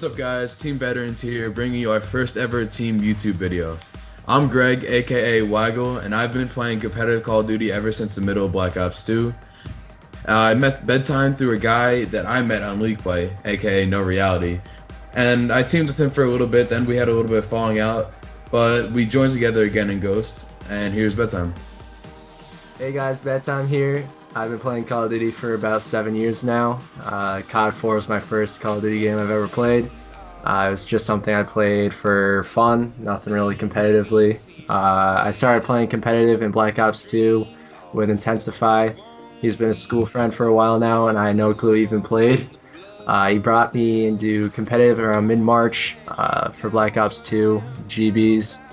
What's up guys, Team Veterans here, bringing you our first ever team YouTube video. I'm Greg, aka Waggle, and I've been playing competitive Call of Duty ever since the middle of Black Ops 2. I met Bedtime through a guy that I met on League Play, aka No Reality, and I teamed with him for a little bit, then we had a little bit of falling out, but we joined together again in Ghost, and here's Bedtime. Hey guys, Bedtime here. I've been playing Call of Duty for about 7 years now. COD 4 was my first Call of Duty game I've ever played. It was just something I played for fun, nothing really competitively. I started playing competitive in Black Ops 2 with Intensify. He's been a school friend for a while now, and I had no clue he even played. He brought me into competitive around mid-March for Black Ops 2 GBs.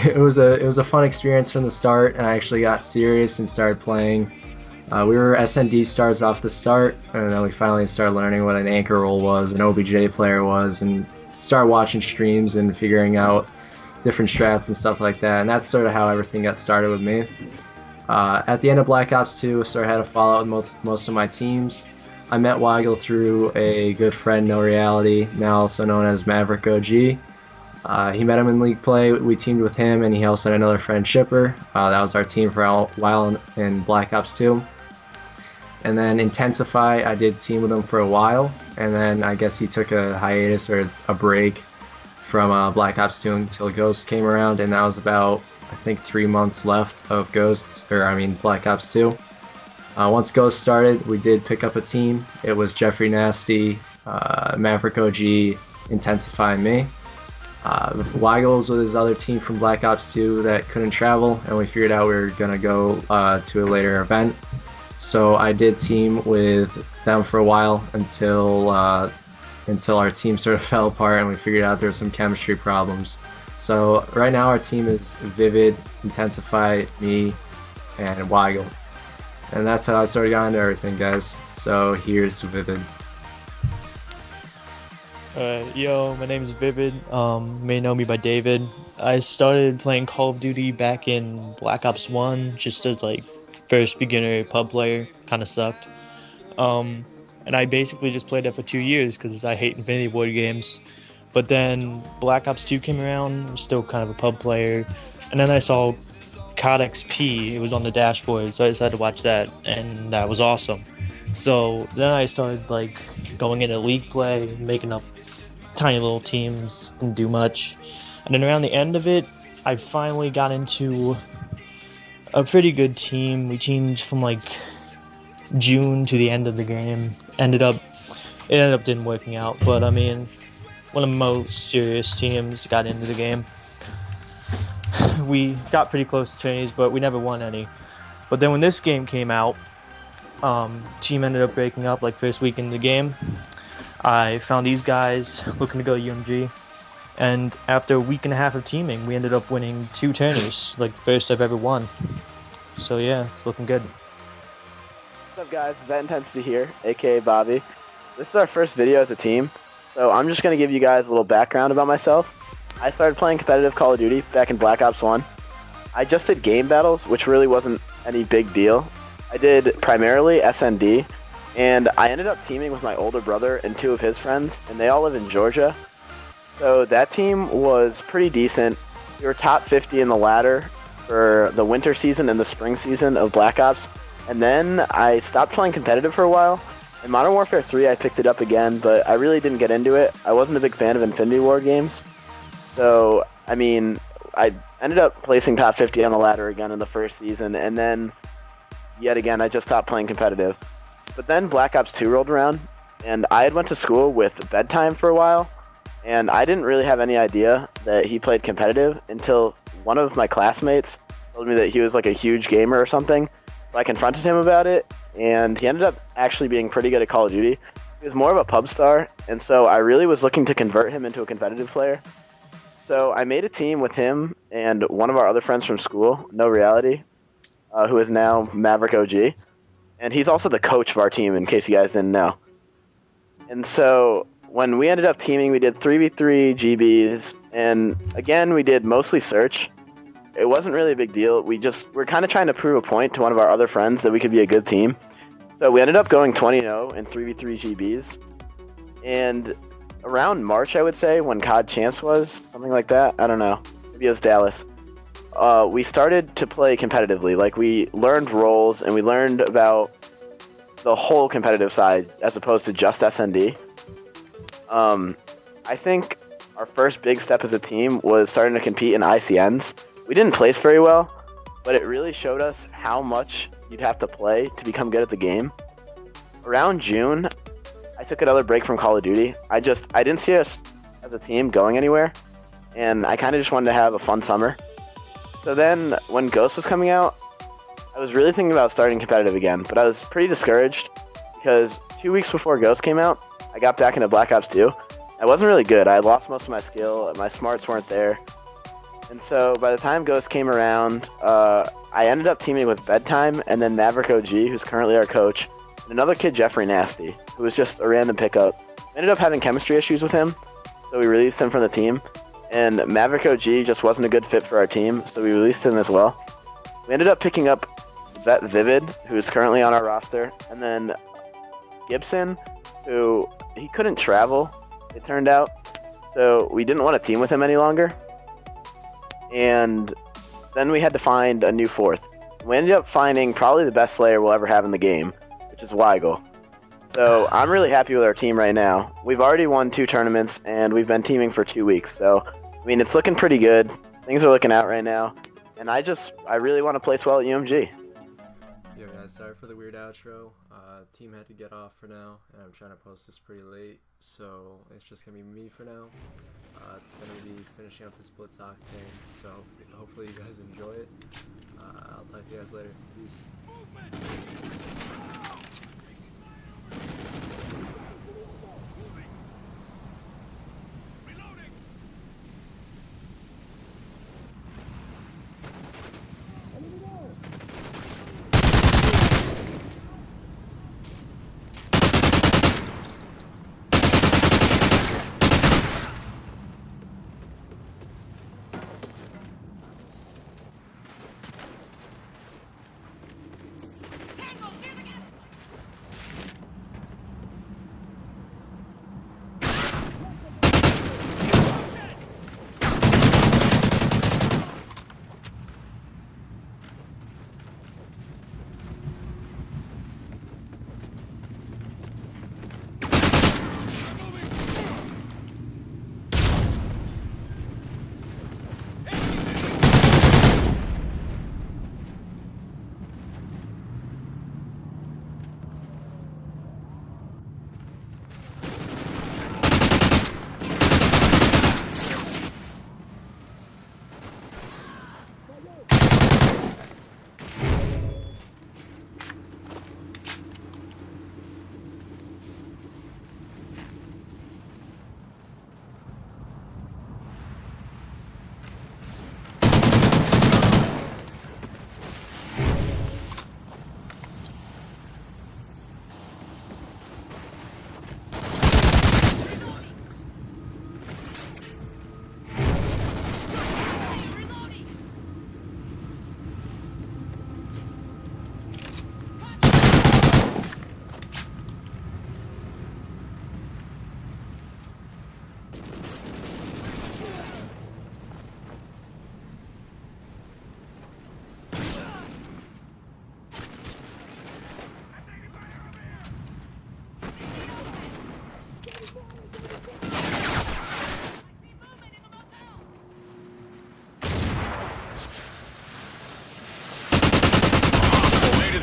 It was a fun experience from the start, and I actually got serious and started playing. We were SND stars off the start, and then we finally started learning what an anchor role was, an OBJ player was, and started watching streams and figuring out different strats and stuff like that. And that's sort of how everything got started with me. At the end of Black Ops 2, I sort of had a fallout with most of my teams. I met Waggle through a good friend, No Reality, now also known as Maverick OG. He met him in League Play, we teamed with him, and he also had another friend, Shipper. That was our team for a while in Black Ops 2. And then Intensify, I did team with him for a while, and then I guess he took a hiatus or a break from Black Ops 2 until Ghosts came around, and that was about, I think, 3 months left of Black Ops 2. Once Ghosts started, we did pick up a team. It was Jeffrey Nasty, Maverick OG, Intensify, and me. Waggle was with his other team from Black Ops 2 that couldn't travel, and we figured out we were going to go to a later event. So I did team with them for a while until our team sort of fell apart and we figured out there were some chemistry problems. So right now our team is VeT, Intensify, me, and Waggle. And that's how I sort of got into everything, guys. So here's VeT. Yo, my name is VeT. You may know me by David. I started playing Call of Duty back in Black Ops 1, just as first beginner pub player. Kind of sucked. And I basically just played that for 2 years because I hate Infinity Ward games. But then Black Ops 2 came around, I'm still kind of a pub player. And then I saw COD XP, it was on the dashboard, so I decided to watch that, and that was awesome. So then I started going into League Play, making up tiny little teams, didn't do much. And then around the end of it, I finally got into a pretty good team. We teamed from June to the end of the game. It ended up didn't working out, but I mean, one of the most serious teams got into the game. We got pretty close to tourneys, but we never won any. But then when this game came out, team ended up breaking up first week in the game. I found these guys looking to go UMG, and after a week and a half of teaming, we ended up winning 2 tourneys, the first I've ever won. So yeah, it's looking good. What's up guys, VeT Intensity here, aka Bobby. This is our first video as a team, so I'm just going to give you guys a little background about myself. I started playing competitive Call of Duty back in Black Ops 1. I just did game battles, which really wasn't any big deal. I did primarily SND, and I ended up teaming with my older brother and 2 of his friends, and they all live in Georgia. So that team was pretty decent. We were top 50 in the ladder for the winter season and the spring season of Black Ops, and then I stopped playing competitive for a while. In Modern Warfare 3 I picked it up again, but I really didn't get into it. I wasn't a big fan of Infinity Ward games. So, I mean, I ended up placing top 50 on the ladder again in the first season, and then yet again I just stopped playing competitive. But then Black Ops 2 rolled around, and I had went to school with Bedtime for a while, and I didn't really have any idea that he played competitive until one of my classmates told me that he was a huge gamer or something. So I confronted him about it, and he ended up actually being pretty good at Call of Duty. He was more of a pub star, and so I really was looking to convert him into a competitive player. So I made a team with him and one of our other friends from school, No Reality, who is now Maverick OG. And he's also the coach of our team, in case you guys didn't know. And so when we ended up teaming, we did 3v3 GBs, and again, we did mostly search. It wasn't really a big deal. We're kind of trying to prove a point to one of our other friends that we could be a good team. So we ended up going 20-0 in 3v3 GBs. And around March, I would say, when COD Champs was, something like that. I don't know. Maybe it was Dallas. We started to play competitively. Like, we learned roles and we learned about the whole competitive side as opposed to just SND. I think our first big step as a team was starting to compete in ICNs. We didn't place very well, but it really showed us how much you'd have to play to become good at the game. Around June, I took another break from Call of Duty. I didn't see us as a team going anywhere, and I kind of just wanted to have a fun summer. So then, when Ghost was coming out, I was really thinking about starting competitive again, but I was pretty discouraged because 2 weeks before Ghost came out, I got back into Black Ops 2. I wasn't really good. I lost most of my skill. My smarts weren't there. And so by the time Ghost came around, I ended up teaming with Bedtime and then Maverick OG, who's currently our coach, and another kid, Jeffrey Nasty, who was just a random pickup. We ended up having chemistry issues with him, so we released him from the team. And Maverick OG just wasn't a good fit for our team, so we released him as well. We ended up picking up VeT, who's currently on our roster, and then Gibson, who he couldn't travel, it turned out, so we didn't want to team with him any longer. And then we had to find a new fourth. We ended up finding probably the best Slayer we'll ever have in the game, which is Weigel. So I'm really happy with our team right now. We've already won 2 tournaments, and we've been teaming for 2 weeks. So, I mean, it's looking pretty good. Things are looking out right now. And I really want to place well at UMG. Yo guys, sorry for the weird outro. Team had to get off for now, and I'm trying to post this pretty late, so it's just gonna be me for now. It's gonna be finishing up the split talk thing, so hopefully you guys enjoy it. I'll talk to you guys later. Peace.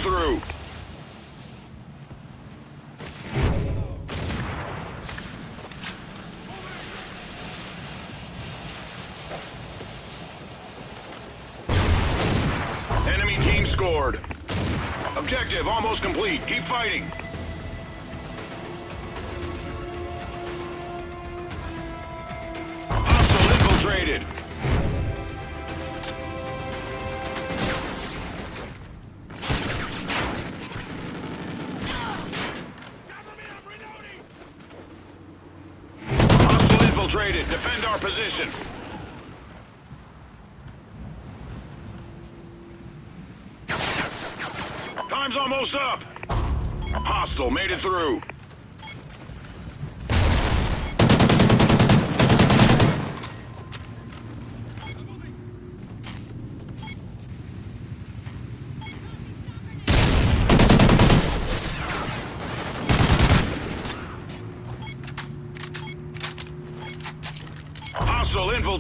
Through. Enemy team scored. Objective almost complete. Keep fighting. Hostile infiltrated. Infiltrated. Defend our position. Time's almost up. Hostile made it through.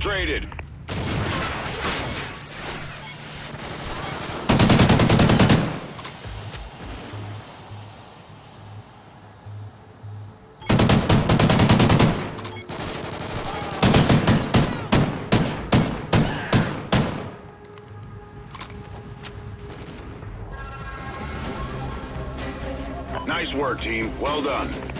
infiltrated. Nice work, team. Well done.